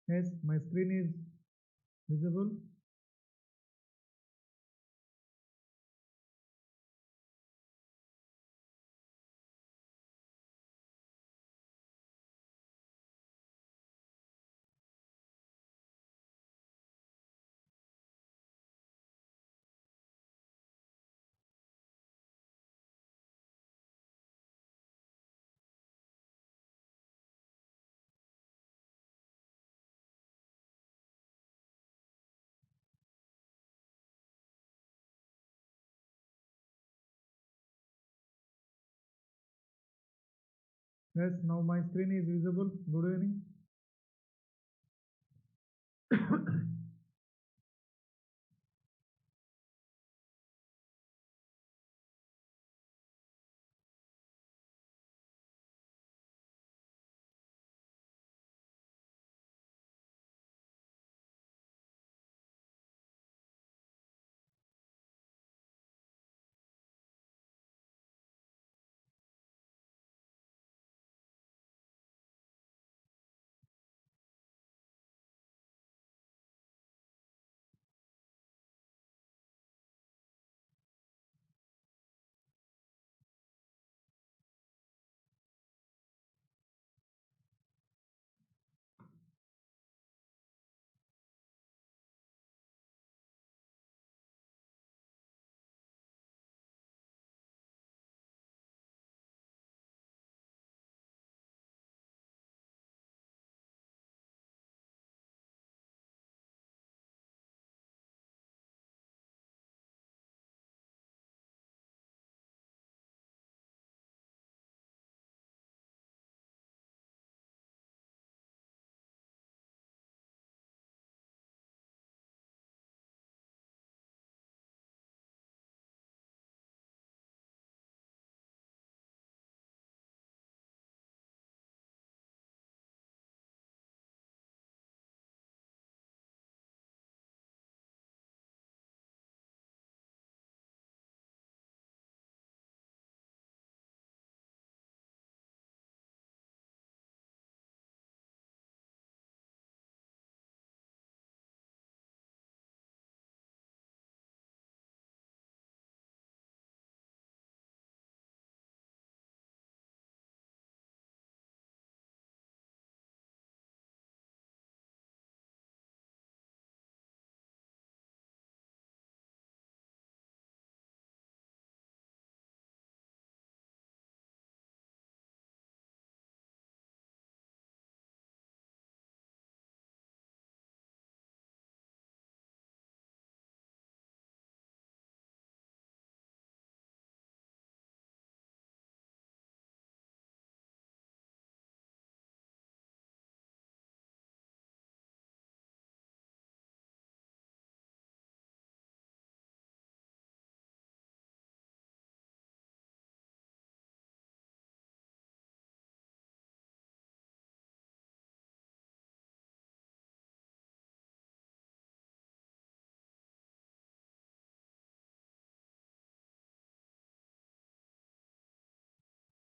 Yes, my screen is visible. Yes, now my screen is visible. Good evening.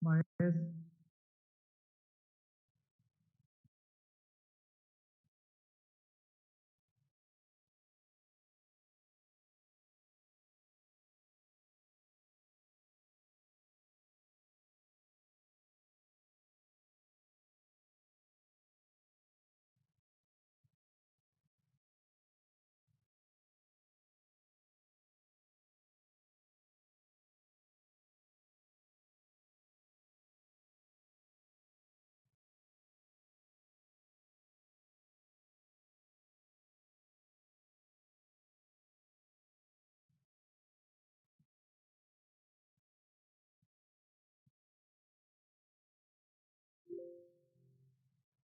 My yes,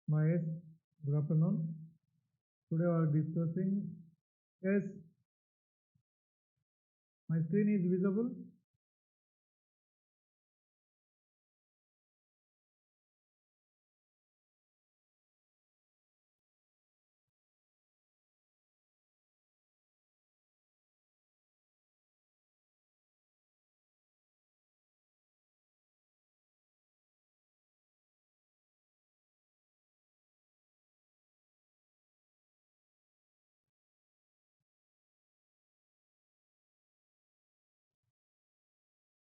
my yes. Good afternoon. Today we are discussing. Yes, my screen is visible.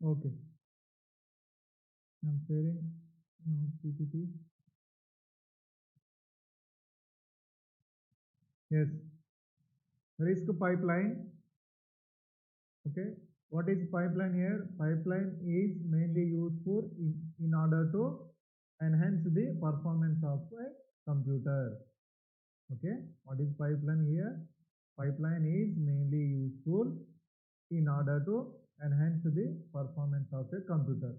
Okay, I'm sharing now PPT. Yes, risk pipeline. Okay, what is pipeline here? Pipeline is mainly used for in order to enhance the performance of a computer. Okay, what is pipeline here? Pipeline is mainly useful in order to enhance the performance of a computer.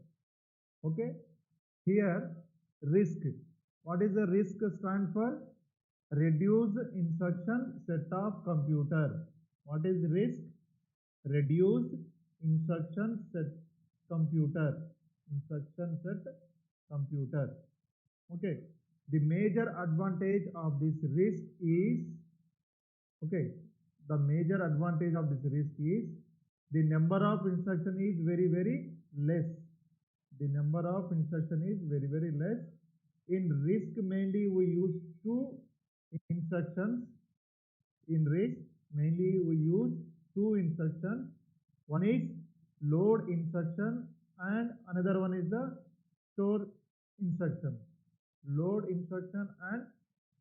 Okay, here risk. What is the risk stand for? Reduce instruction set of computer. What is risk? Reduced instruction set computer. Instruction set computer. Okay, the major advantage of this risk is, okay, the major advantage of this risk is the number of instruction is very less. The number of instruction is very less. In risk mainly we use two instructions. In risk mainly we use two instructions. One is load instruction and another one is the store instruction. Load instruction and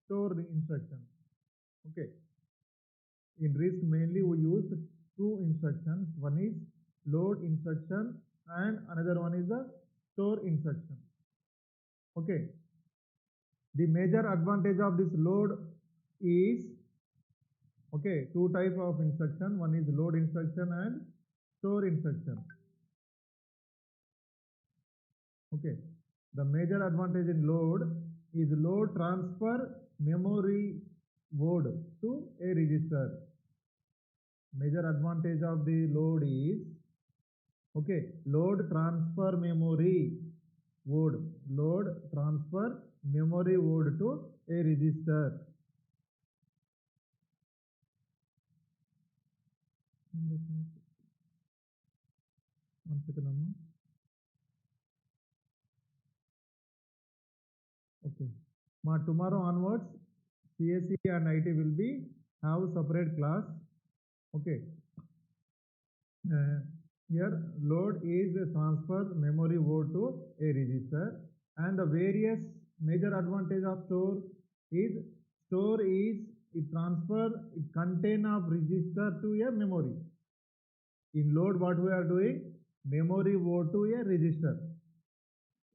store instruction. Okay, in risk mainly we use two instructions. One is load instruction and another one is the store instruction. Okay, the major advantage of this load is, okay, two type of instruction. One is load instruction and store instruction. Okay, the major advantage in load is load transfer memory word to a register. Major advantage of the load is, okay, load transfer memory word. Load transfer memory word to a register. One second, Amma. Okay. Tomorrow onwards, CSE and IT will be have separate class. Okay. Here load is a transfer memory word to a register, and the various major advantage of store is it transfer it contain of register to a memory. In load what we are doing, memory word to a register.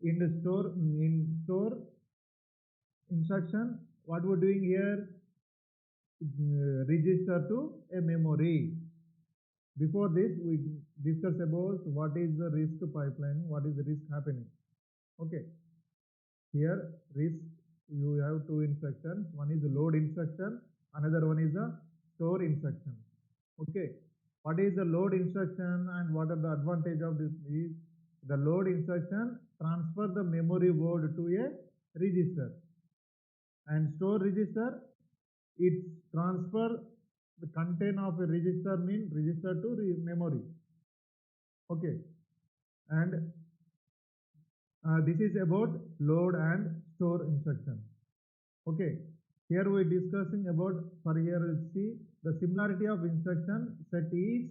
In the store instruction, what we're doing here, register to a memory. Before this, we discuss about what is the risk pipeline, what is the risk happening. Okay, here risk, you have two instructions. One is the load instruction, another one is the store instruction. Okay, what is the load instruction and what are the advantage of this is the load instruction transfer the memory word to a register, and store register it transfer the content of a register mean register to memory. Okay, and this is about load and store instruction. Okay, here we are discussing about, for here we see the similarity of instruction set is,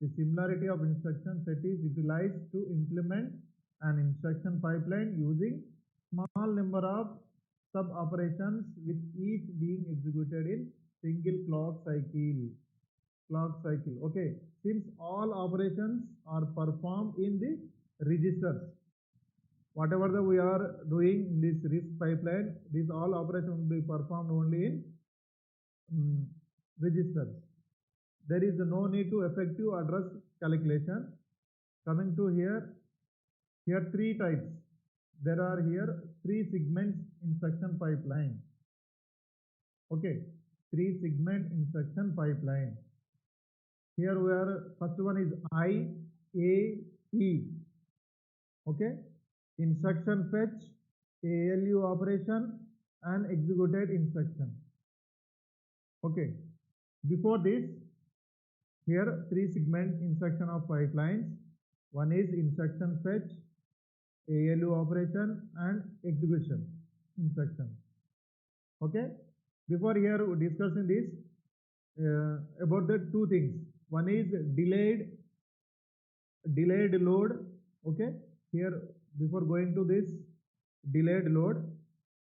the similarity of instruction set is utilized to implement an instruction pipeline using small number of sub operations with each being executed in single clock cycle. Okay, since all operations are performed in the registers, whatever we are doing in this risk pipeline, these all operations will be performed only in registers. There is no need to effective address calculation. Coming to here three types. There are here three segments instruction pipeline. Okay, three segment instruction pipeline. Here we are, first one is IAE. Okay, instruction fetch, ALU operation and executed instruction. Okay, before this, here three segment instruction of pipelines. One is instruction fetch, ALU operation and execution instruction. Okay, before here we discussing this about the two things. One is delayed delayed load. Okay, here before going to this delayed load,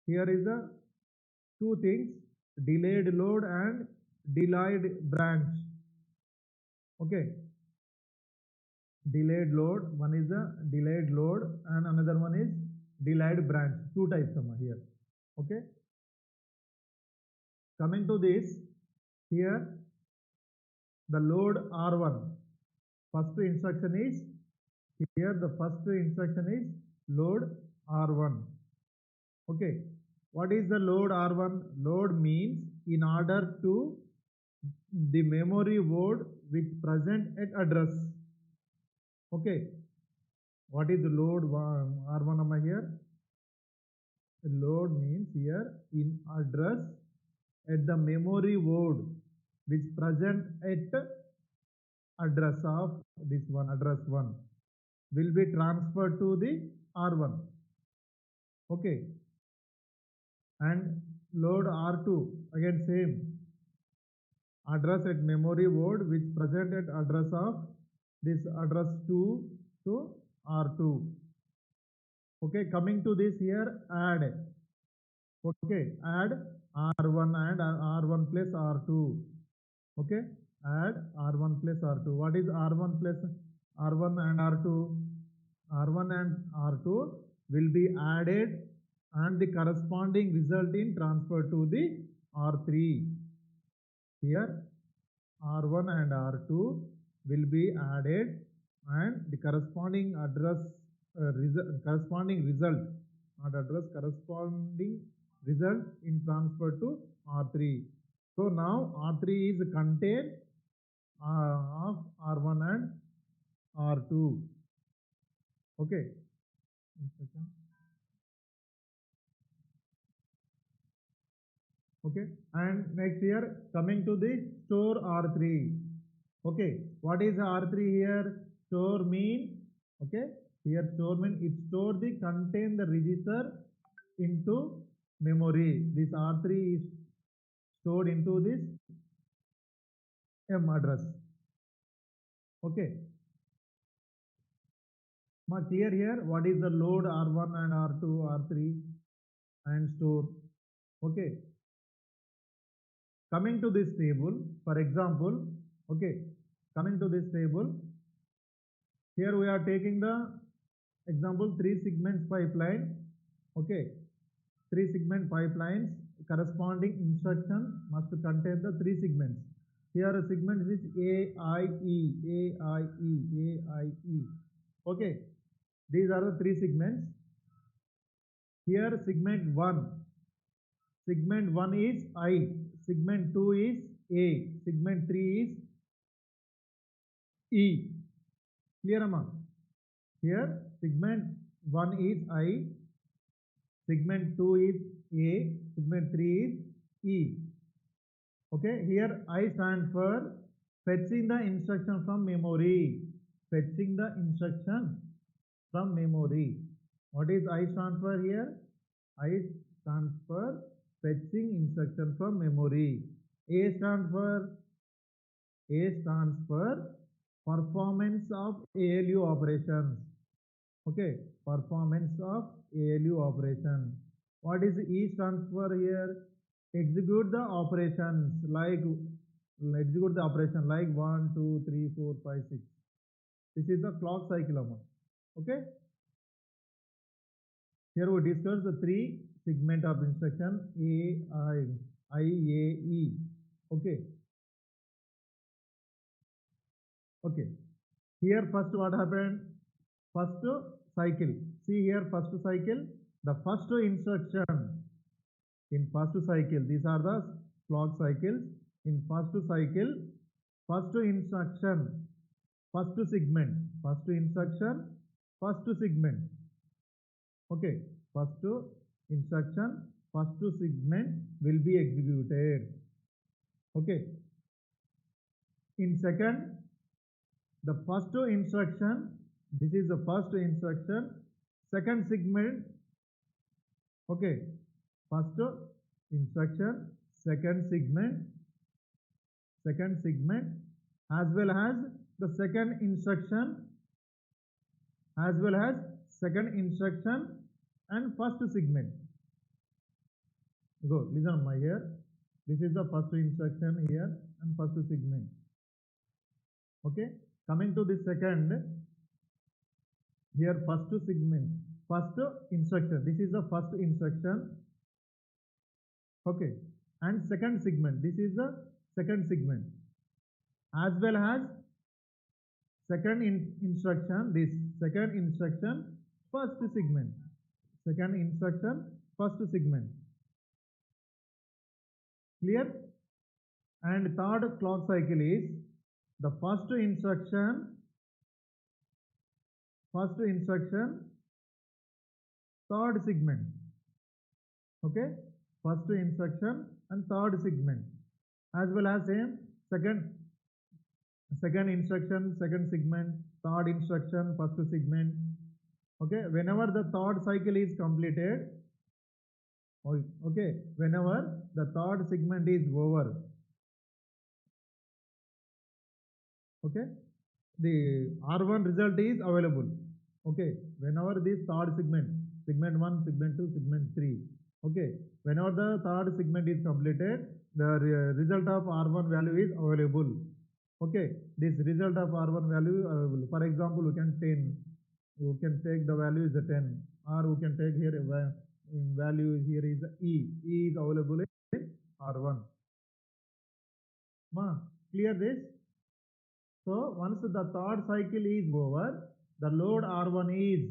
here is the two things, delayed load and delayed branch. Okay, delayed load, one is the delayed load and another one is delayed branch, two types of here. Okay, coming to this, here the load R1, first instruction is, here the first instruction is load R1. Okay, what is the load R1? Load means in order to the memory word which present at address. Okay, what is the load R1 over here? Load means here in address at the memory word which present at address of this one, address 1 will be transferred to the R1. Okay, and load R2 again same, address at memory word which present at address of this address 2 to R2. Okay, coming to this here, add. Okay, add R1 and R1 plus R2. Okay, add R1 plus R2. What is R1 plus R1 and R2? R1 and R2 will be added and the corresponding result in transfer to the R3. Here R1 and R2 will be added and the corresponding address corresponding result, not address, corresponding result in transfer to R3. So now R3 is contained of R1 and R2. Okay. Okay, and next here coming to the store R3. Okay, what is R3 here? Store mean, okay, here store mean it store the contain the register into memory. This R3 is stored into this M address. Okay, clear here what is the load R1 and R2, R3 and store. Okay, coming to this table, for example, okay, coming to this table, here we are taking the example 3 segments pipeline. Okay, 3 segment pipelines, corresponding instruction must contain the 3 segments. Here a segment is AIE, AIE, AIE. Okay, these are the 3 segments. Here segment 1 is I, segment 2 is A, segment 3 is E. Clear amma? Here segment 1 is I, segment 2 is A, segment 3 is E. Okay, here I stand for fetching the instruction from memory. Fetching the instruction from memory. What is I stand for here? I stands for fetching instruction from memory. A stands for performance of ALU operations. Okay, performance of ALU operation. What is E stands for here? Execute the operations like 1, 2, 3, 4, 5, 6. This is the clock cycle amount. Okay. Here we discuss the 3 segment of instruction A, I, A, E. Okay. Okay. Here first what happened? First cycle. See here first cycle. The first instruction in first cycle. These are the clock cycles. In first cycle, first instruction, first segment, first instruction, first segment. Okay, first instruction, first segment will be executed. Okay. In second, the first instruction, this is the first instruction, second segment. Okay, first instruction, second segment as well as the second instruction as well as second instruction and first segment. Go, listen my here. This is the first instruction here and first segment. Okay, coming to the second, here first segment, first instruction. This is the first instruction. Okay, and second segment. This is the second segment, as well as second instruction. This second instruction, first segment. Second instruction, first segment. Clear? And third clock cycle is the first instruction, third segment. Okay, first instruction and third segment, as well as same second instruction, second segment, third instruction, first segment. Okay, whenever the third cycle is completed, okay, whenever the third segment is over, okay, the R1 result is available. Okay, whenever this third segment 1, segment 2, segment 3, okay, whenever the third segment is completed, the result of R1 value is available. Okay, this result of R1 value available. For example, we can take the value is a 10, or we can take here a value here is E. E is available in R1. Clear this? So once the third cycle is over, the load R1 is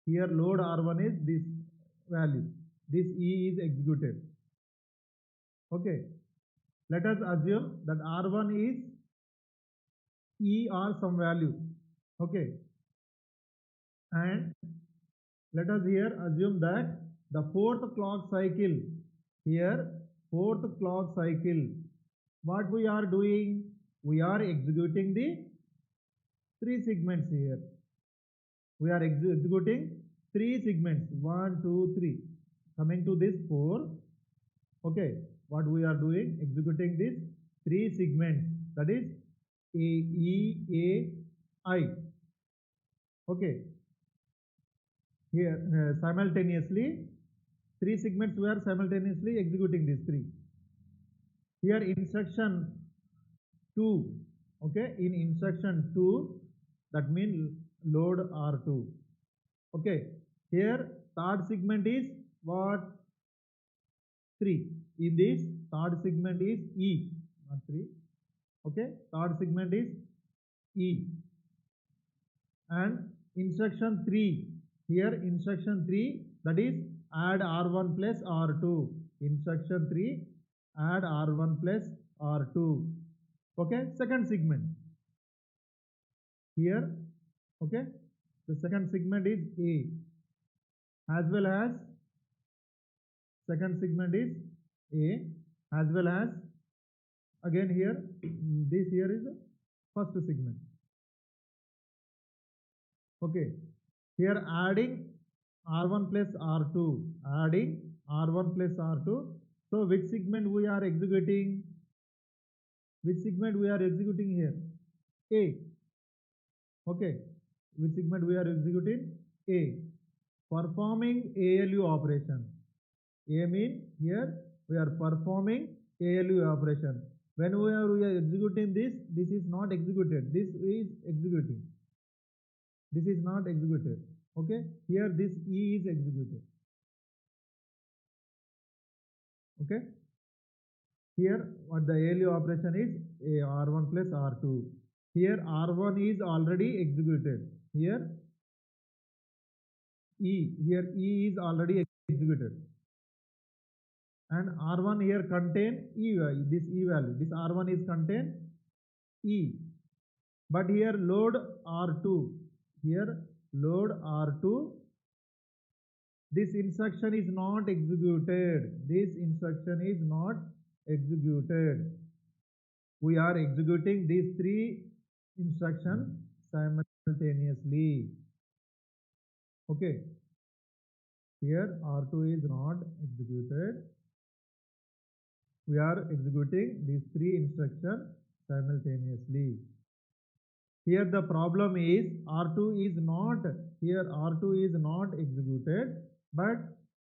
here. Load R1 is this value. This E is executed. Okay. Let us assume that R1 is E or some value. Okay. And let us here assume that the fourth clock cycle, here fourth clock cycle, what we are doing? We are executing the three segments here. We are executing three segments, 1, 2, 3. Coming to this 4, okay, what we are doing? Executing these three segments, that is A, E, A, I. Okay, here simultaneously, three segments we are simultaneously executing these three. Here instruction 2, okay, in instruction 2, that means load R2. Okay, here third segment is what? 3. In this third segment is E, not 3. Okay, third segment is E. And instruction 3, here instruction 3, that is add R1 plus R2. Instruction 3, add R1 plus R2. Okay, second segment here. Okay, the second segment is A, as well as second segment is A, as well as again here this here is the first segment. Okay, here adding R1 plus R2, adding R1 plus R2. So which segment we are executing? Which segment we are executing here? A. Okay, which segment we are executing? A. Performing ALU operation. A mean here we are performing ALU operation. When we are executing this, this is not executed. This is executing. This is not executed. Okay, here this E is executed. Okay, here what the ALU operation is R1 plus R2. Here R1 is already executed. Here E is already executed. And R1 here contain E value, this E value. This R1 is contain E. But here load R2. Here load R2. This instruction is not executed. This instruction is not executed. We are executing these three instructions simultaneously. Okay. Here R2 is not executed. We are executing these three instructions simultaneously. Here the problem is R2 is not, here R2 is not executed, but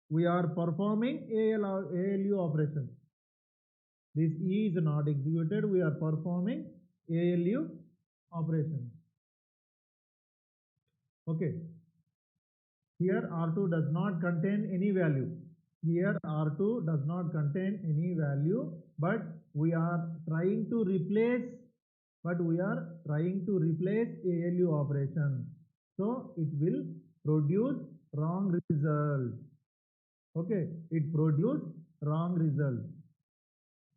we are performing ALU operation. This E is not executed, we are performing ALU operation. Okay. Here R2 does not contain any value. Here R2 does not contain any value, but we are trying to replace, ALU operation. So it will produce wrong result. Okay, it produce wrong result.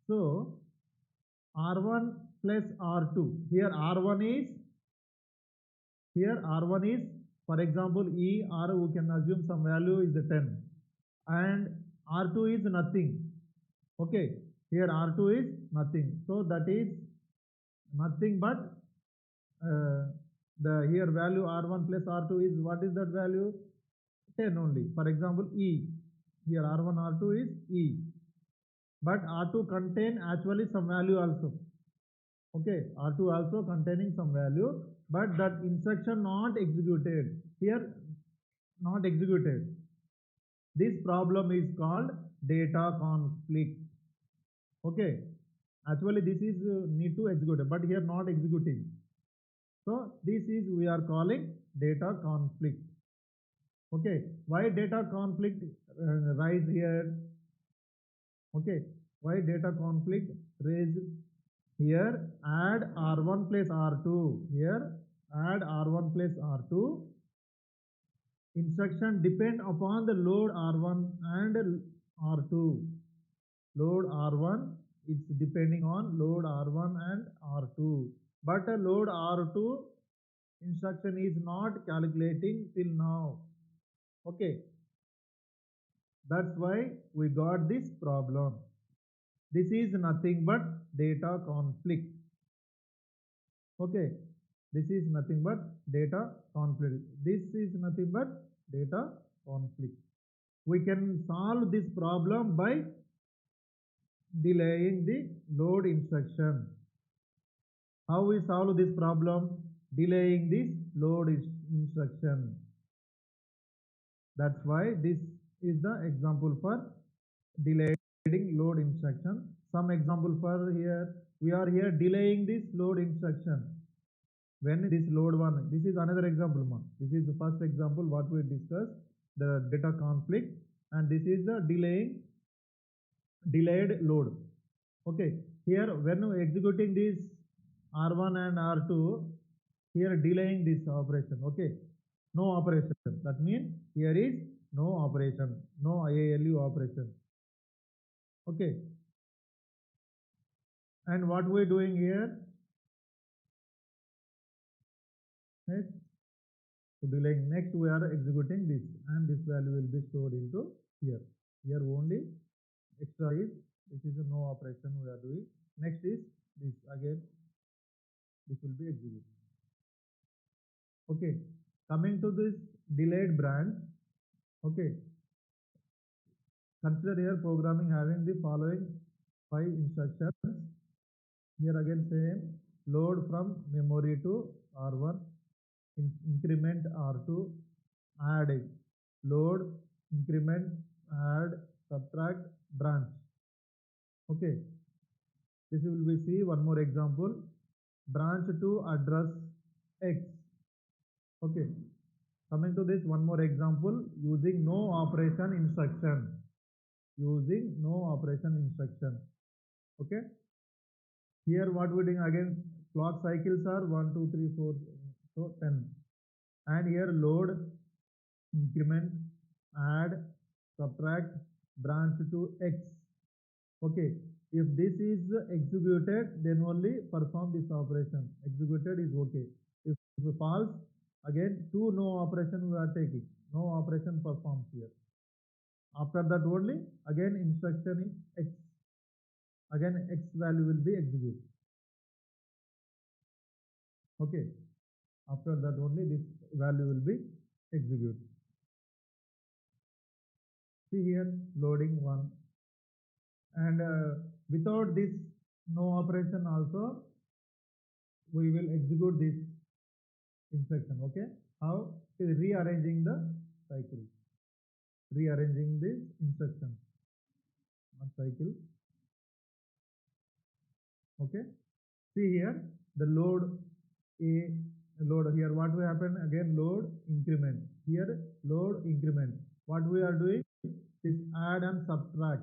So R1 plus R2. Here R1 is, for example, E, or we can assume some value is 10, and R2 is nothing. Okay, here R2 is nothing. So that is nothing but the here value R1 plus R2 is, what is that value? 10 only. For example, E. Here R1, R2 is E. But R2 contain actually some value also. Okay, R2 also containing some value, but that instruction not executed. Here not executed. This problem is called data conflict. Okay, actually this is need to execute, but here not executing. So this is we are calling data conflict. Okay, why data conflict rise here? Okay, why data conflict raise here? Add R1 plus R2. Here add R1 plus R2. Instruction depend upon the load R1 and R2. Load R1, it's depending on load R1 and R2. But load R2 instruction is not calculating till now. Okay, that's why we got this problem. This is nothing but data conflict. Okay, this is nothing but data conflict. This is nothing but data conflict. We can solve this problem by delaying the load instruction. How we solve this problem? Delaying this load instruction. That's why this is the example for delaying load instruction. Some example for here, we are here delaying this load instruction. When this load one, this is another example. This is the first example what we discussed, the data conflict, and this is the delayed load. Okay, here when executing this R1 and R2, here delaying this operation. Okay, no operation. That means here is no operation, no ALU operation. Okay, and what we are doing here? Next, to delaying. Next, we are executing this, and this value will be stored into here. Here only extra is, this is a no operation we are doing. Next is this, again this will be executed. Okay, coming to this delayed branch. Okay, consider here programming having the following 5 instructions. Here again same, load from memory to R1, increment R2, add, load, increment, add, subtract, branch. Okay, this will be see one more example, branch to address X. Okay, coming to this one more example, using no operation instruction. Using no operation instruction. Okay, here what we doing again, clock cycles are 1 2 3 4, so 10, and here load, increment, add, subtract, branch to X. Okay, if this is executed, then only perform this operation. Executed is okay. If false, again two no operation we are taking, no operation performs here. After that only again instruction is X, again X value will be executed. Okay, after that only this value will be executed. See here loading 1, and without this no operation also we will execute this instruction. Okay, how is rearranging the cycle, rearranging this instruction, not cycle. Okay, see here the load a load here. What will happen again? Load increment here, load increment. What we are doing is add and subtract.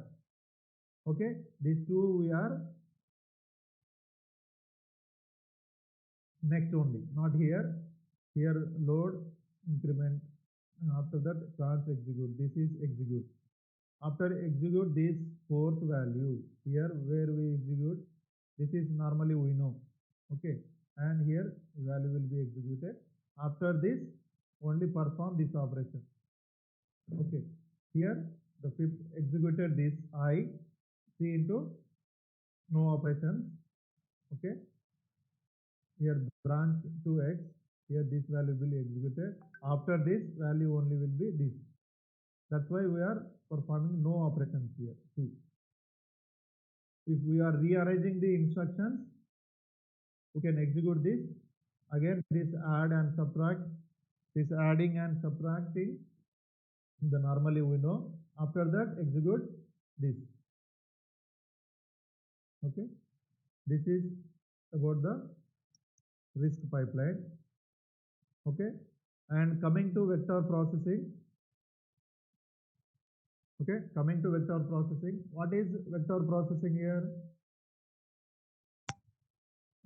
Okay, these two we are next only, not here. Here load increment, and after that trans execute. This is execute. After execute this fourth value here where we execute, this is normally we know. Okay, and here value will be executed. After this only perform this operation. Okay, here the fifth executed this I C into no operations. Okay, here branch to X, here this value will be executed. After this value only will be this. That's why we are performing no operations here too. If we are rearranging the instructions, we can execute this. Again, this add and subtract, this adding and subtracting, the normally we know. After that, execute this. Okay, this is about the RISC pipeline. Okay, and coming to vector processing. Okay, coming to vector processing. What is vector processing here?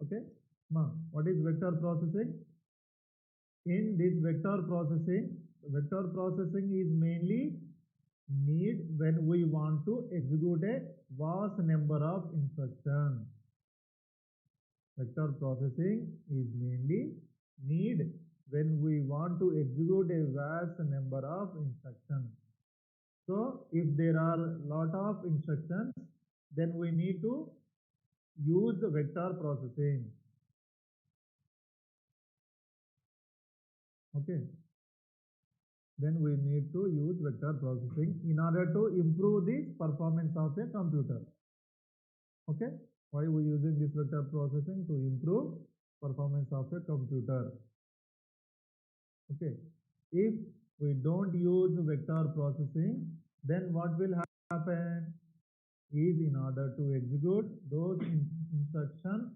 Okay, what is vector processing? In this vector processing is mainly need when we want to execute a vast number of instructions. Vector processing is mainly need when we want to execute a vast number of instructions. So if there are lot of instructions, then we need to use the vector processing. Okay, then we need to use vector processing in order to improve the performance of a computer. Okay, why we using this vector processing? To improve performance of a computer. Okay, if we don't use vector processing, then what will happen is in order to execute those instructions,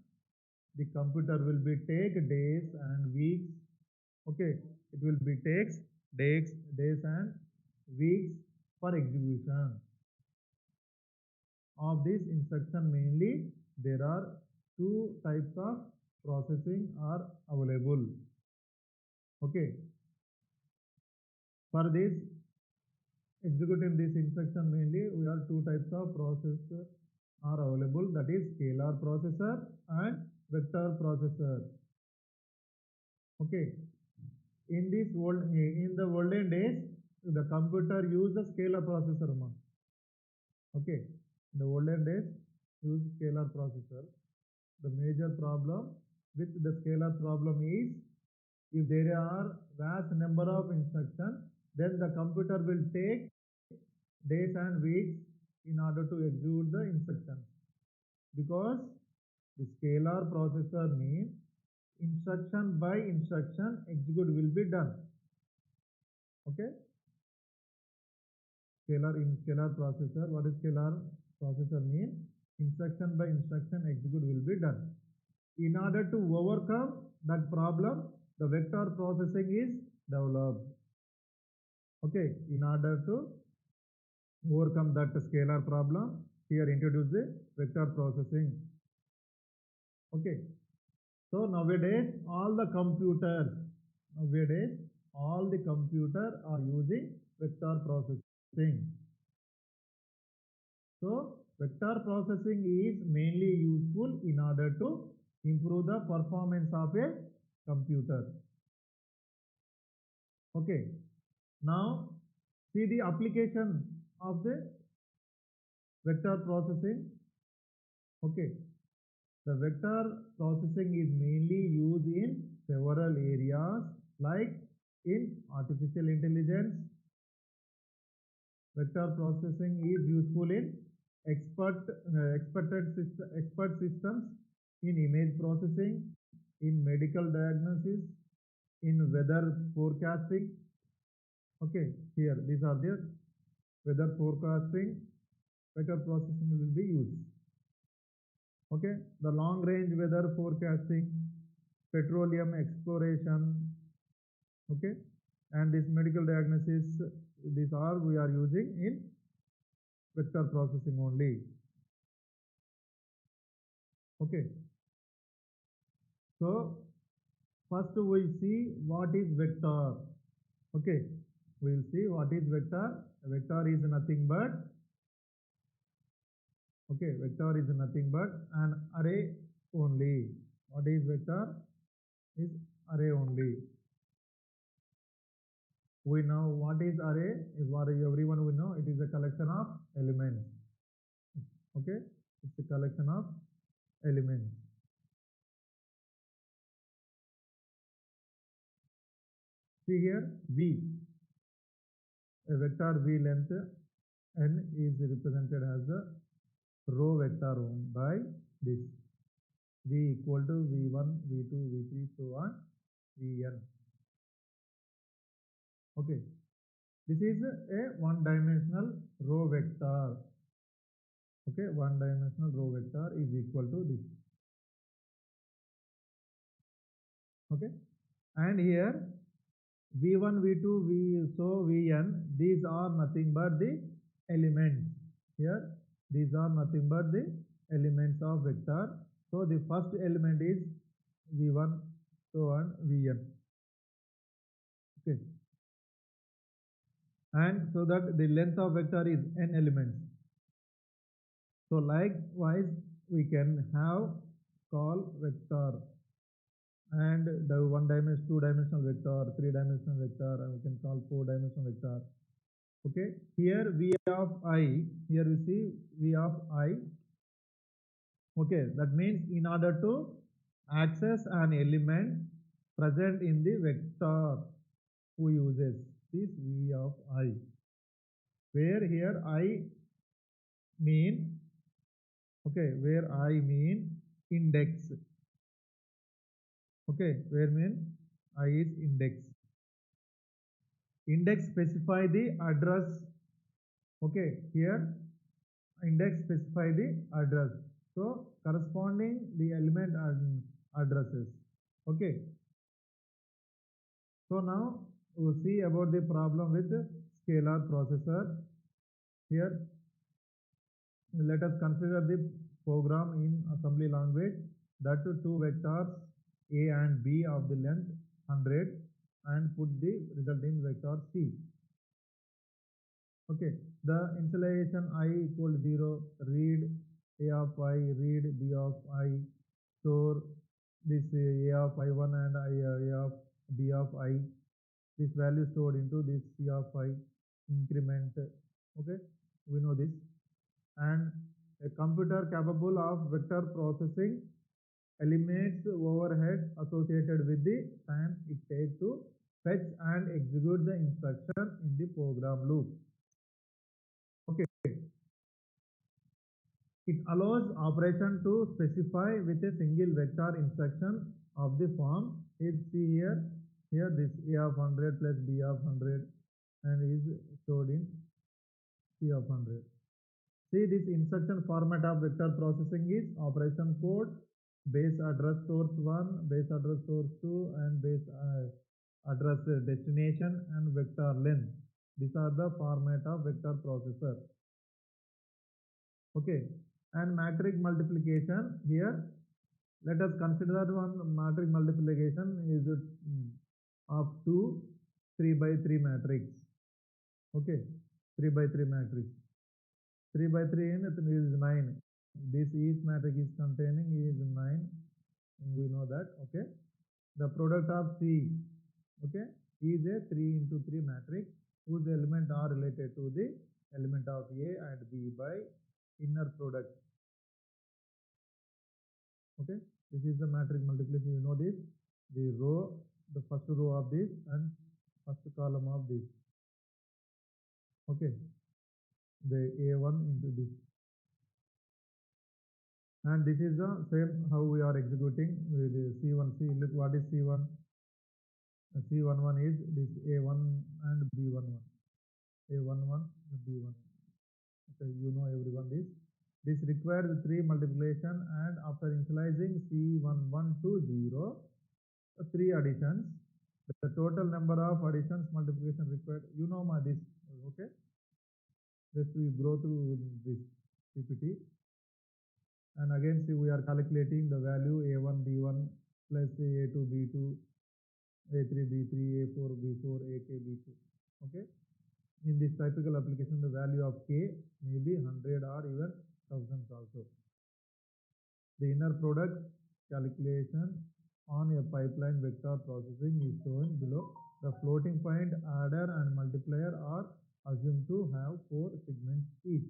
the computer will be take days and weeks. Okay, it will be takes days and weeks for execution of this instruction. Mainly there are two types of processing are available. Okay, for this executing this instruction, mainly we have two types of processor are available, that is scalar processor and vector processor. Okay, in the olden days the computer used the scalar processor. Okay, in the olden days use scalar processor. The major problem with the scalar problem is if there are vast number of instructions, then the computer will take days and weeks in order to execute the instruction, because the scalar processor means instruction by instruction execute will be done. Okay, scalar processor, what is scalar processor mean? Instruction by instruction execute will be done. In order to overcome that problem, the vector processing is developed. Okay, in order to overcome that scalar problem, here introduce the vector processing. Okay, so nowadays all the computers are using vector processing. So vector processing is mainly useful in order to improve the performance of a computer. Okay, now see the application of the vector processing. Okay, the vector processing is mainly used in several areas, like in artificial intelligence. Vector processing is useful in expert systems, in image processing, in medical diagnosis, in weather forecasting. Okay, here these are the weather forecasting vector processing will be used. Okay, the long range weather forecasting, petroleum exploration, okay, and this medical diagnosis, these are we are using in vector processing only. Okay, so first we see what is vector. Okay, we will see what is vector. Vector is nothing but, okay, vector is nothing but an array only. What is vector? Is array only. We know what is array, is what everyone will know. It is a collection of elements. Okay, it's a collection of elements. See here, V, a vector V length n is represented as a row vector by this V equal to V1, V2, V3, so on, Vn. Okay, this is a one-dimensional row vector. Okay, one-dimensional row vector is equal to this. Okay, and here V1, V2, Vn, these are nothing but the elements. Here, these are nothing but the elements of vector. So the first element is V1, so on, Vn. Okay, and so that the length of vector is n elements. So likewise, we can have call vector and the one-dimensional, two-dimensional vector, three-dimensional vector, and we can call four-dimensional vector. Okay, here V of I, here we see V of I. Okay, that means in order to access an element present in the vector, who uses this V of I, where here I mean, okay, where I mean index. Okay, where mean I is index. Index specify the address. Okay, here index specify the address. So corresponding the element addresses. Okay. So now we'll see about the problem with scalar processor. Here, let us consider the program in assembly language that two vectors A and B of the length 100 and put the resulting vector C. Okay, the initialization I equal to 0, read A of I, read B of I, store this A of I1 and A of B of I, this value stored into this C of I, increment. Okay, we know this. And a computer capable of vector processing eliminates overhead associated with the time it takes to fetch and execute the instruction in the program loop. Okay, it allows operation to specify with a single vector instruction of the form is see here. Here this A of 100 plus B of 100 and is stored in C of 100. See, this instruction format of vector processing is operation code, base address source 1, base address source 2, and base address destination and vector length. These are the format of vector processor. Okay, and matrix multiplication here. Let us consider one matrix multiplication is of 2 3 by 3 matrix. Okay, 3 by 3 matrix. 3 by 3 in it is 9. This each matrix is containing is 9. We know that. Okay, the product of C, okay, is a 3 into 3 matrix whose elements are related to the element of A and B by inner product. Okay, this is the matrix multiplication. You know this, the row, the first row of this and first column of this. Okay, the A1 into this, and this is the same how we are executing with the C1. See, look what is C1. C11 is this A1 and B11. A11, B1. Okay, you know everyone this. This requires 3 multiplication, and after initializing C11 to 0, 3 additions. The total number of additions multiplication required. You know this. Okay. Just we go through this PPT. And again, see, we are calculating the value A1 B1 plus A2 B2, A3 B3, A4 B4, AK B2. Okay. In this typical application, the value of K may be 100 or even thousands also. The inner product calculation on a pipeline vector processing is shown below. The floating point adder and multiplier are assumed to have 4 segments each.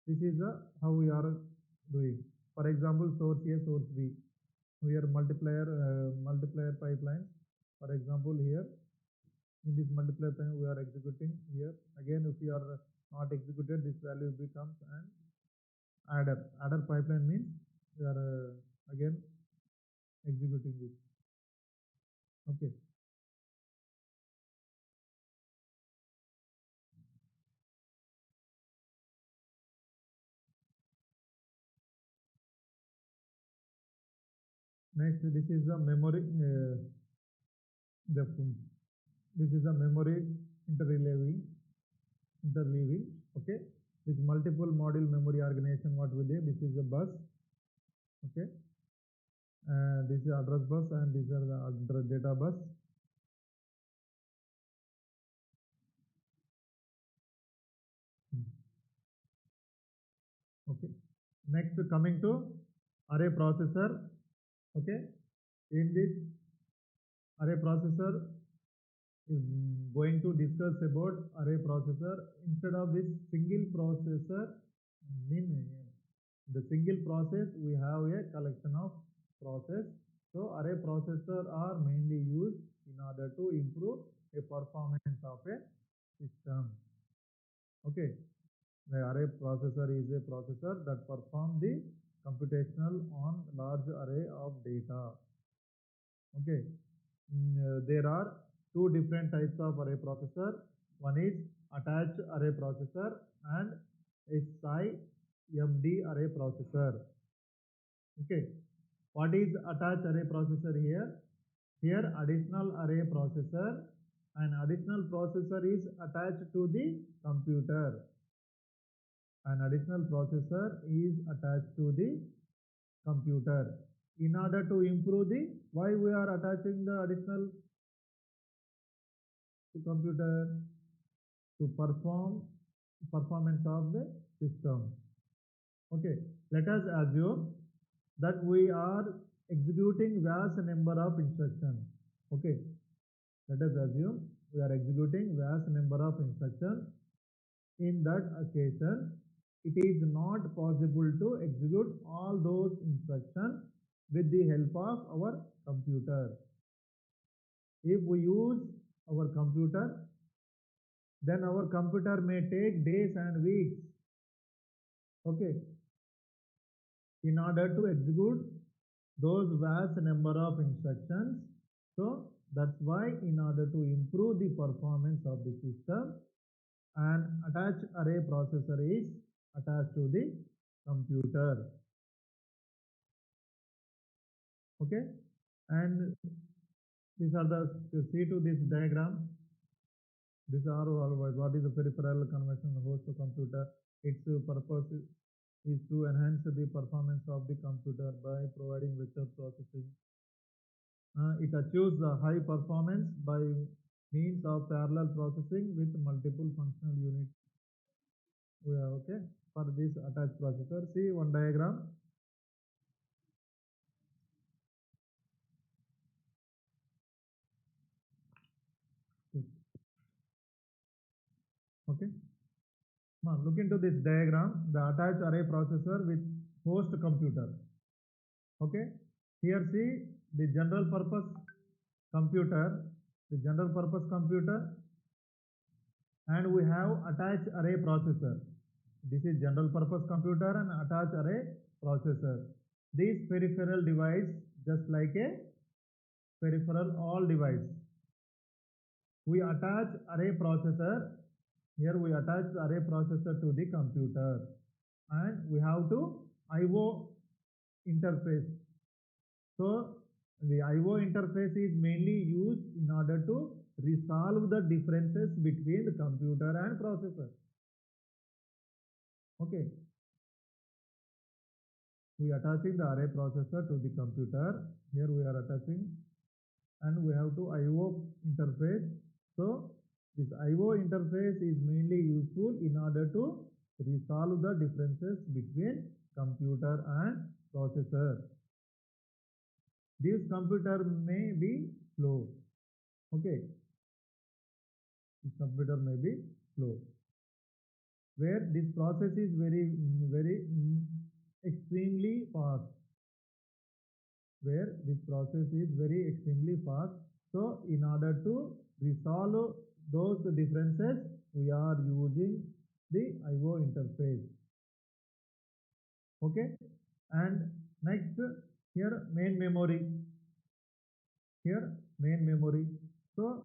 This is how we are doing. For example, source A, source B. Here multiplier pipeline. For example, here in this multiplier pipeline we are executing here. Again, if we are not executed, this value becomes an adder. Adder pipeline means we are again executing this. Okay. Next, this is the memory. The this is the memory interleaving. Okay. This multiple module memory organization. What we did. This is the bus. Okay. This is address bus, and these are the address data bus. Okay. Next, coming to array processor. Okay. In this array processor is going to discuss about array processor. Instead of this single processor, the single process, we have a collection of process. So array processor are mainly used in order to improve a performance of a system. Okay. The array processor is a processor that performs the computational on large array of data. Okay. There are two different types of array processor. One is attached array processor and SIMD array processor. Okay. What is attached array processor here? Here additional array processor, and additional processor is attached to the computer. An additional processor is attached to the computer. In order to improve the, why we are attaching the additional to computer? To perform performance of the system. Okay, let us assume that we are executing vast number of instructions. Okay, let us assume we are executing vast number of instructions. In that occasion, it is not possible to execute all those instructions with the help of our computer. If we use our computer, then our computer may take days and weeks. Okay. In order to execute those vast number of instructions. So that's why in order to improve the performance of the system, an attached array processor is attached to the computer. Okay. And these are the, see to this diagram. These are what is the peripheral conventional host to computer. Its purpose is to enhance the performance of the computer by providing vector processing. It achieves the high performance by means of parallel processing with multiple functional units. Okay, for this attached processor, see one diagram. Okay. Now look into this diagram, the attached array processor with host computer. Okay. Here see the general purpose computer, and we have attached array processor. This is general purpose computer and attached array processor. This peripheral device just like a peripheral all device. We attach array processor. Here we attach array processor to the computer, and we have to IO interface. So the IO interface is mainly used in order to resolve the differences between the computer and processor. Okay, we are attaching the array processor to the computer. Here we are attaching, and we have to IO interface. So this IO interface is mainly useful in order to resolve the differences between computer and processor. This computer may be slow. Okay, this computer may be slow, where this process is very extremely fast, where this process is very extremely fast. So in order to resolve those differences, we are using the IO interface. Okay, and next, here main memory. Here main memory. So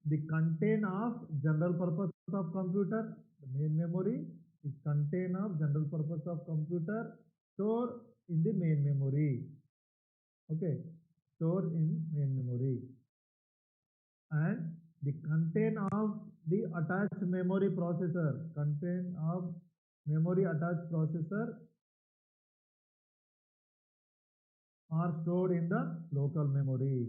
the content of general purpose of computer, the main memory is content of general purpose of computer stored in the main memory. Okay, stored in main memory. And the content of the attached memory processor, content of memory attached processor are stored in the local memory.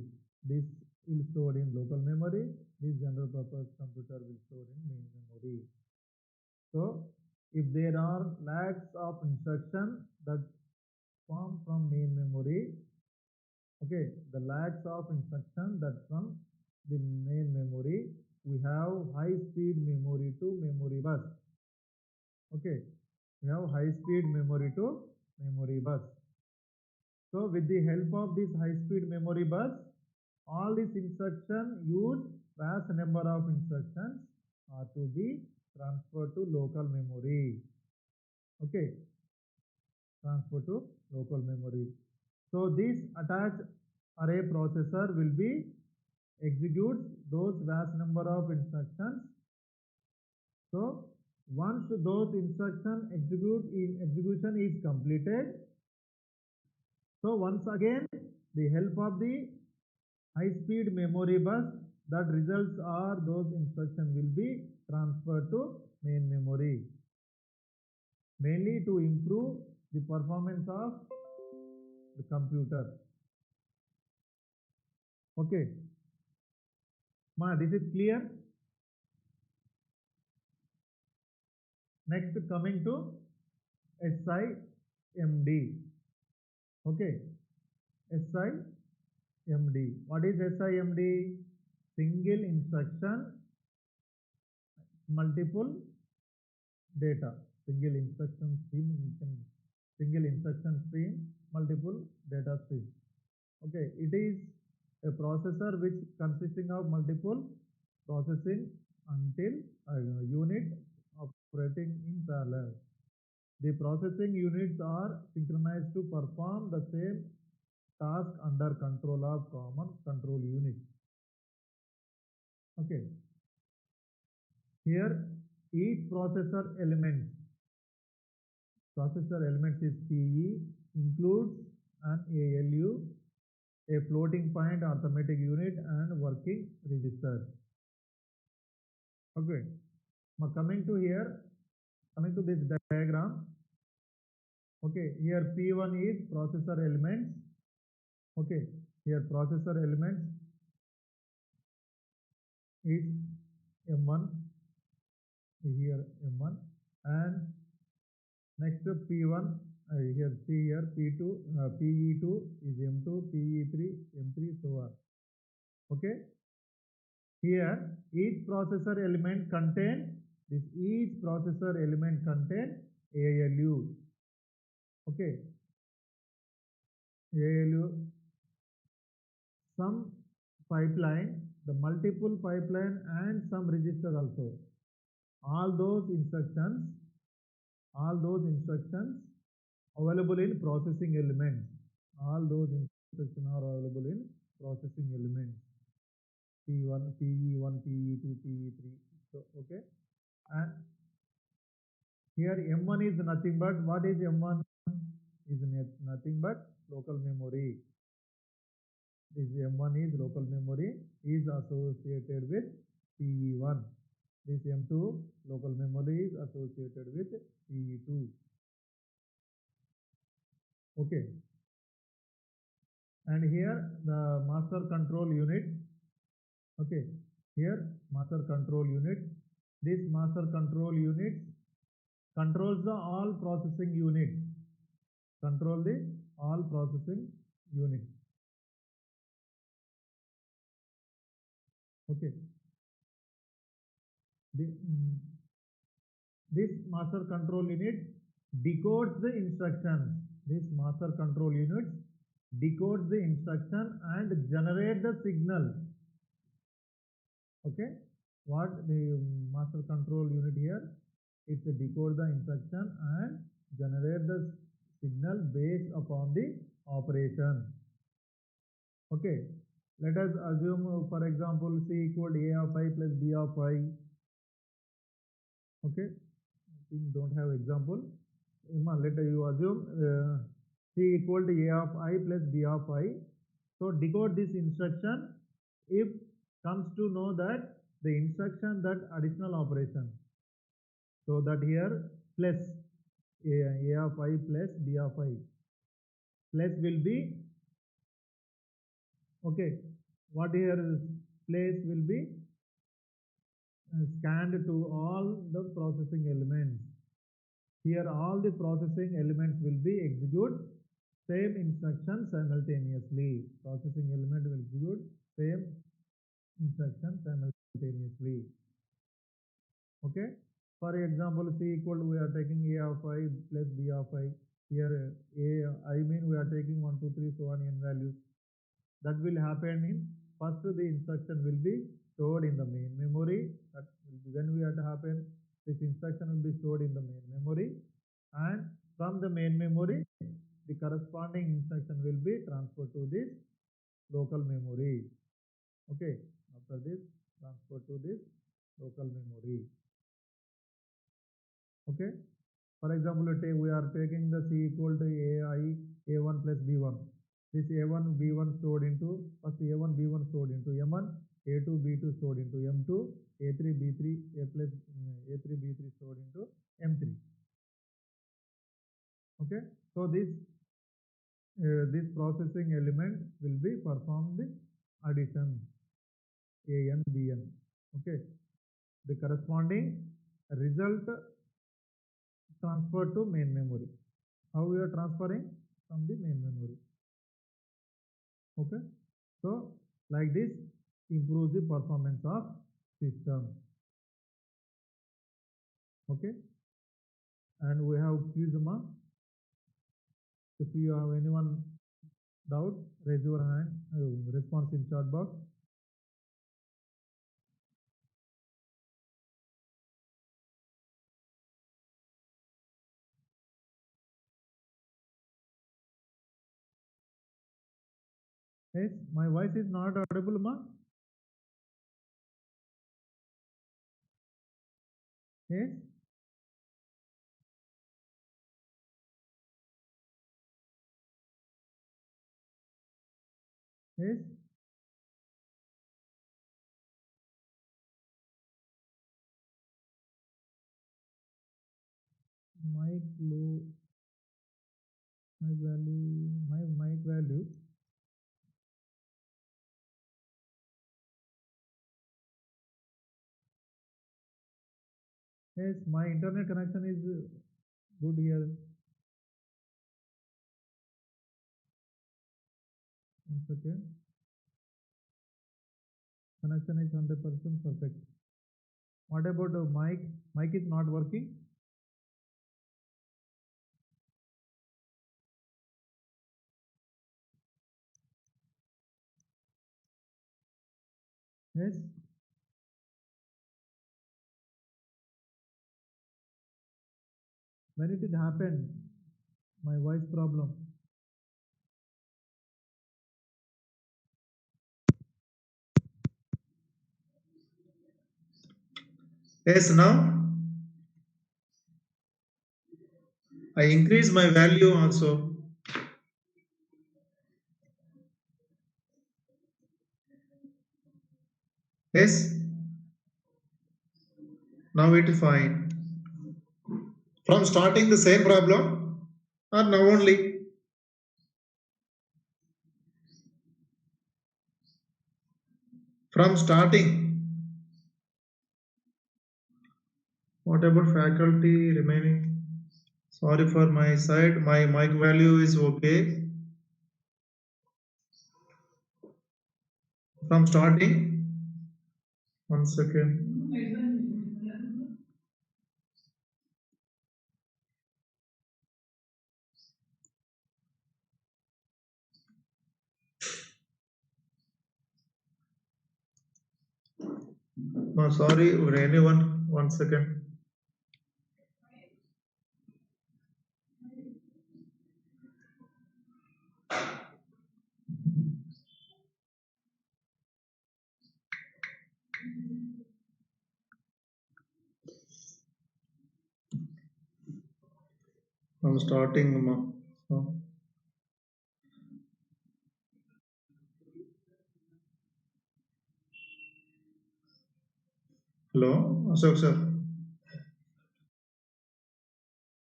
This will stored in local memory. This general purpose computer will store in main memory. So if there are lakhs of instructions that form from main memory, okay, the lakhs of instructions that from the main memory, we have high speed memory to memory bus. Okay, we have high speed memory to memory bus. So with the help of this high speed memory bus, all these instructions use vast number of instructions are to be transferred to local memory. Okay, transfer to local memory. So this attached array processor will be executes those vast number of instructions. So once those instruction execution is completed, so once again the help of the high speed memory bus, that results are those instruction will be transferred to main memory, mainly to improve the performance of the computer. Okay, this is clear. Next, coming to SIMD. Okay, SIMD. What is SIMD? Single instruction, multiple data. Single instruction stream, single instruction stream, multiple data stream. Okay, it is a processor which consisting of multiple processing until unit operating in parallel. The processing units are synchronized to perform the same task under control of common control unit. Okay, here each processor elements is PE, includes an ALU, a floating point arithmetic unit, and working register. Okay, now coming to this diagram. Okay, here P1 is processor elements. Okay, here processor elements is M1, here M1, and next P1, here see here P2, PE2 is M2, PE3, M3, so on. Okay, here each processor element contain ALU. Okay, ALU, some pipeline, the multiple pipeline, and some register also. All those instructions available in processing elements. All those instructions are available in processing elements. P1, PE1, PE2, PE3. So, okay. And here M1 is nothing but, what is M1? Is nothing but local memory. This M1 is local memory is associated with PE1. This M2 local memory is associated with PE2. Okay. And here the master control unit. Okay. Here master control unit. This master control unit controls the all processing units. Control the all processing units. Okay. The, this master control unit decodes the instructions. This master control unit decodes the instruction and generate the signal. Okay, what the master control unit here? It's a decode the instruction and generate the signal based upon the operation. Okay, let us assume, for example, C equal A of I plus B of I. Okay, I think don't have example. Let you assume C equal to A of I plus B of I. So decode this instruction if comes to know that the instruction that additional operation. So that here plus A of I plus B of I plus will be, okay, what here is place will be scanned to all the processing elements. Here all the processing elements will be execute same instruction simultaneously. Processing element will execute same instruction simultaneously. Okay. For example, C equal to, we are taking A of I plus B of I. Here A, I mean we are taking 1, 2, 3, so on n values. That will happen in first the instruction will be stored in the main memory. That will be when we have to happen. This instruction will be stored in the main memory, and from the main memory, the corresponding instruction will be transferred to this local memory. Okay. After this, transferred to this local memory. Okay. For example, we are taking the C equal to AI A1 plus B1. This A1 B1 stored into, first A1 B1 stored into M1, A2 B2 stored into M2, A3 B3 A plus A3 B3 stored into M3. Okay. So this processing element will be performed addition AN BN. Okay. The corresponding result transferred to main memory. How we are transferring? From the main memory. Okay. So like this improves the performance of system. Okay. And we have QSMA. If you have anyone doubt, raise your hand. Response in chat box. Yes, my voice is not audible, ma. Yes. Yes. Mic low. My value. My mic value. Yes, my internet connection is good here. One second. Connection is 100% perfect. What about the mic? Mic is not working. Yes. When it happened, my voice problem. Yes, now I increase my value also. Yes, now it is fine. From starting the same problem or now only? From starting. What about faculty remaining? Sorry for my side, my mic value is okay. From starting, 1 second. No, sorry, anyone, 1 second. I'm starting. So, hello, Ashok sir.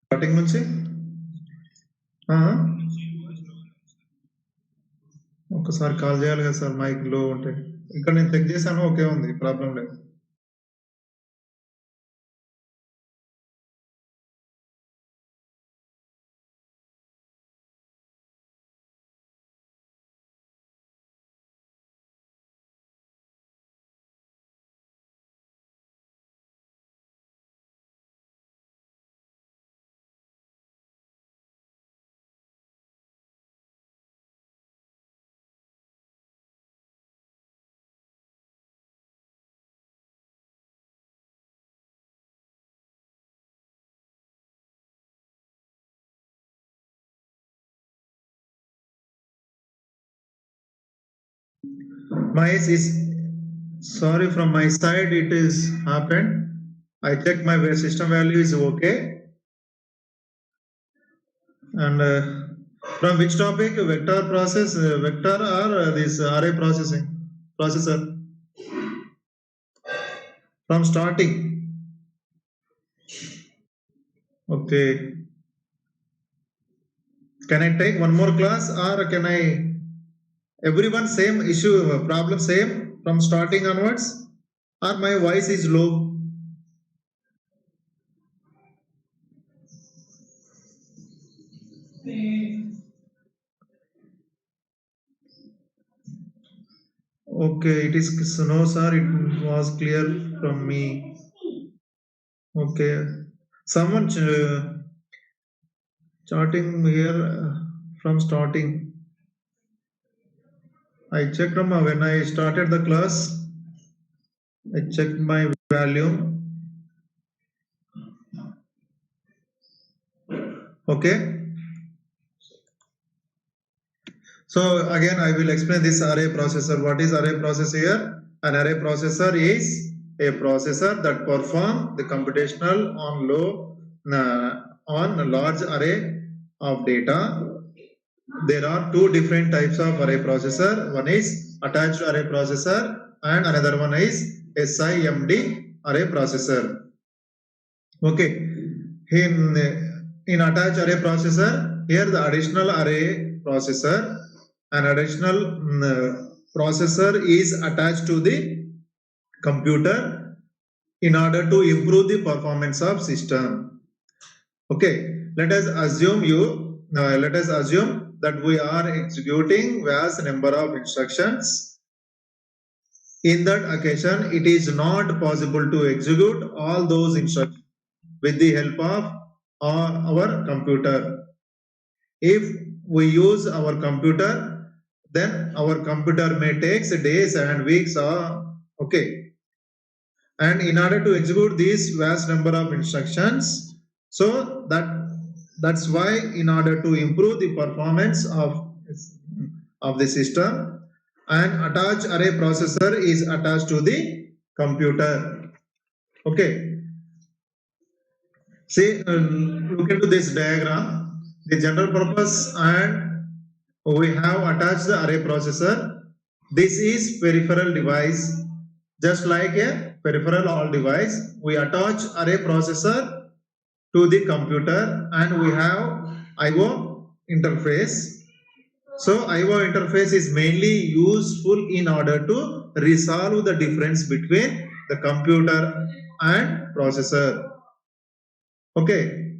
Starting నుంచి ఒకసారి call చేయాలి కదా sir mic లో ఉంటే ఇక్కడ నేను check చేశాను okay ఉంది ప్రాబ్లం లేదు My is sorry from my side it is happened. I checked my system value is okay. And from which topic? Vector process, vector or this array processor? From starting. Okay. Can I take one more class or can I everyone same issue problem same from starting onwards or my voice is low? Okay, it is no sir, it was clear from me. Okay, someone charting here from starting. I checked when I started the class. I checked my value. Okay. So again, I will explain this array processor. What is array processor here? An array processor is a processor that perform the computational on a large array of data. There are two different types of array processor. One is attached array processor and another one is SIMD array processor. Okay. In attached array processor, here the additional array processor, an additional processor is attached to the computer in order to improve the performance of system. Okay, let us assume that we are executing vast number of instructions. In that occasion, it is not possible to execute all those instructions with the help of our computer. If we use our computer, then our computer may take days and weeks okay. And in order to execute these vast number of instructions, so that's why in order to improve the performance of the system, an attached array processor is attached to the computer. Okay, See, look into this diagram. The general purpose and we have attached the array processor. This is peripheral device. Just like a peripheral all device, we attach array processor to the computer and we have I/O interface. So I/O interface is mainly useful in order to resolve the difference between the computer and processor. Okay,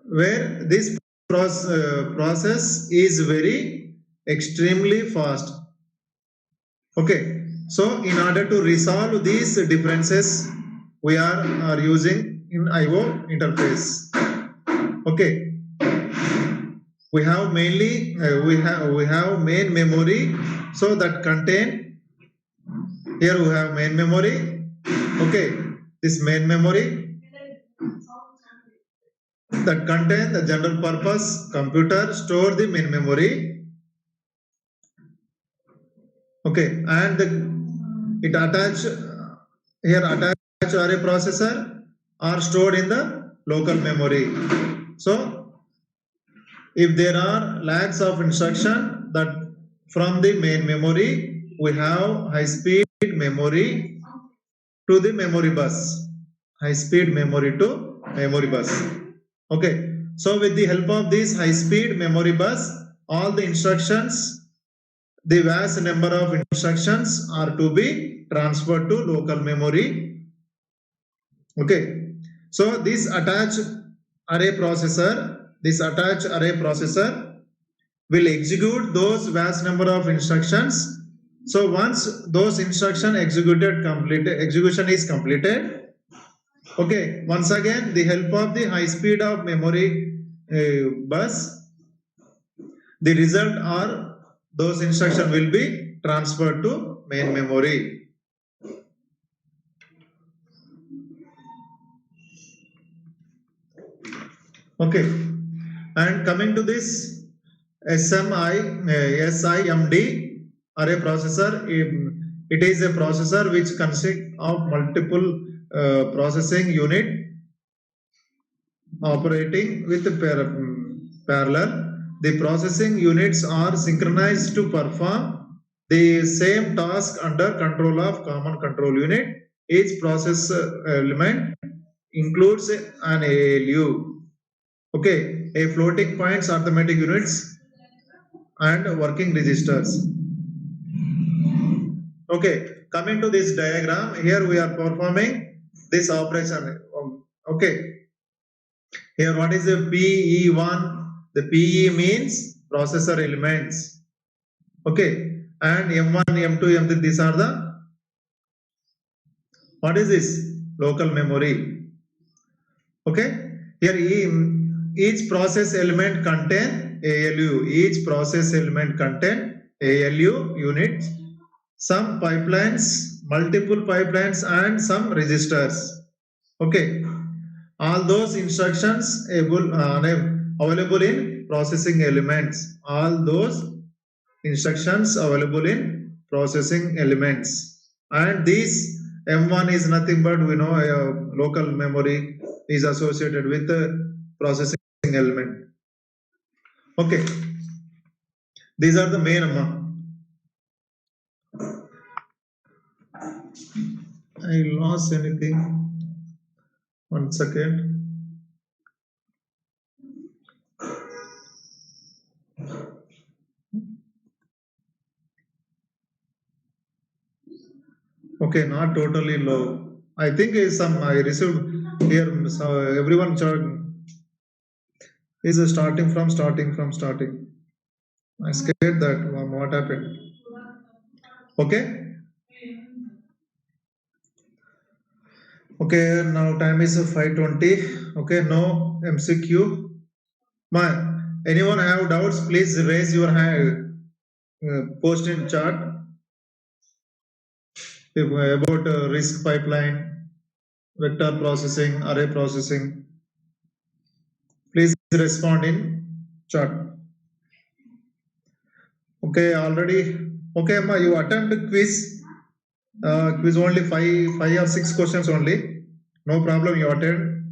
where this process is very extremely fast. Okay, so in order to resolve these differences, we are using in I/O interface. Okay, we have mainly we have main memory, so that contain here we have main memory. Okay, this main memory that contain the general purpose computer store the main memory. Okay, and it attach here attach array processor are stored in the local memory. So if there are lakhs of instruction that from the main memory, we have high speed memory to the memory bus. High speed memory to memory bus. Okay, so with the help of this high speed memory bus, all the instructions, the vast number of instructions are to be transferred to local memory. Okay, so this attached array processor will execute those vast number of instructions. So once those instruction execution is completed, okay, once again the help of the high speed of memory bus, the result are those instruction will be transferred to main memory. Okay, and coming to this SIMD array processor, it is a processor which consists of multiple processing unit operating with parallel. The processing units are synchronized to perform the same task under control of common control unit. Each process element includes an ALU. Okay, a floating points arithmetic units and working registers. Okay, coming to this diagram, here we are performing this operation. Okay, here what is the PE1? The PE means processor elements. Okay, and M1, M2, M3, these are the, what is this? Local memory. Okay, here each process element contain ALU. Each process element contain ALU units, some pipelines, multiple pipelines, and some registers. Okay, all those instructions available in processing elements. All those instructions available in processing elements. And this M1 is nothing but we know local memory is associated with the processing element. Okay, these are the main I lost anything. 1 second. Okay, not totally low. I think is some I received here. So everyone is starting from. I scared that what happened. Okay. Okay, now time is 5:20. Okay, no MCQ. Anyone have doubts? Please raise your hand. Post in chat about RISC pipeline, vector processing, array processing. Please respond in chat. Okay, already. Okay, Amma, you attend the quiz. Quiz only five or six questions only. No problem, you attend.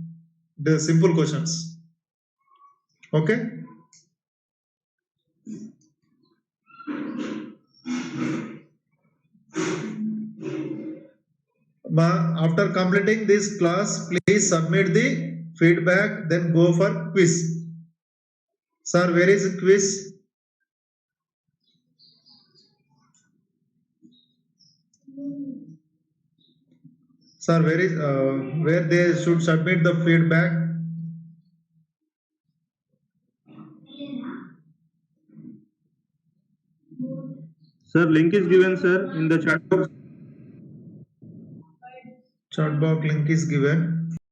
the simple questions. Okay. After completing this class, please submit the feedback, then go for quiz. Sir, where is quiz? Sir, where they should submit the feedback? Sir, link is given, sir, in the chat box. Chat box link is given.